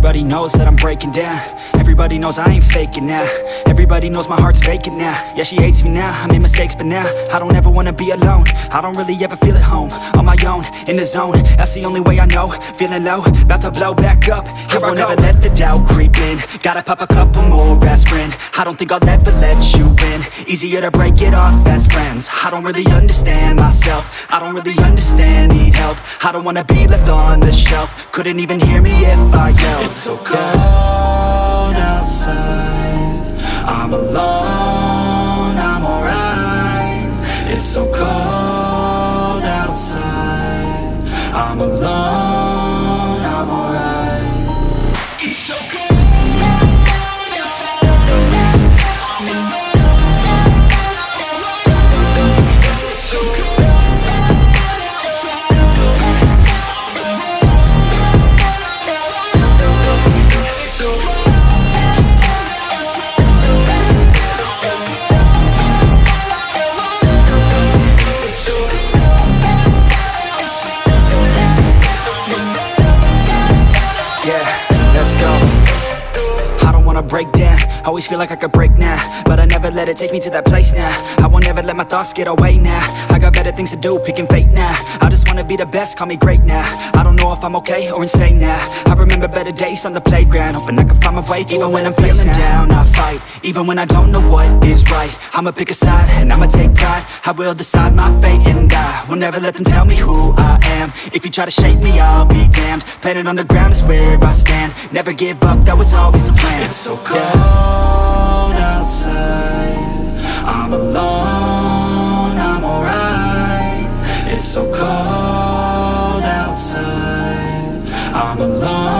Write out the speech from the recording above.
Everybody knows that I'm breaking down. Everybody knows I ain't faking now. Everybody knows my heart's vacant now. Yeah, she hates me now, I made mistakes but now I don't ever wanna be alone. I don't really ever feel at home. On my own, in the zone, that's the only way I know. Feeling low, about to blow back up. Here I won't ever let the doubt creep in. Gotta pop a couple more aspirin. I don't think I'll ever let you in. Easier to break it off best friends. I don't really understand myself. I don't really understand, need help. I don't wanna be left on the shelf. Couldn't even hear me if I yelled. It's so cold outside, I'm alone, I'm alright. It's so cold outside, I'm alone, I'm alright. It's so cold. Break down, always feel like I could break now, but I never let it take me to that place now. I won't ever let my thoughts get away now. I got better things to do, picking fate now. I just wanna be the best, call me great now. I don't know if I'm okay or insane now. I remember better days on the playground, hoping I can find my way. Even when I'm feeling down, I fight. Even when I don't know what is right, I'ma pick a side and I'ma take pride. I will decide my fate and I will never let them tell me who I am. If you try to shake me, I'll be damned. Planet on the ground is where I stand. Never give up, that was always the plan. It's so cold outside, I'm alone, I'm alright. It's so cold outside, I'm alone.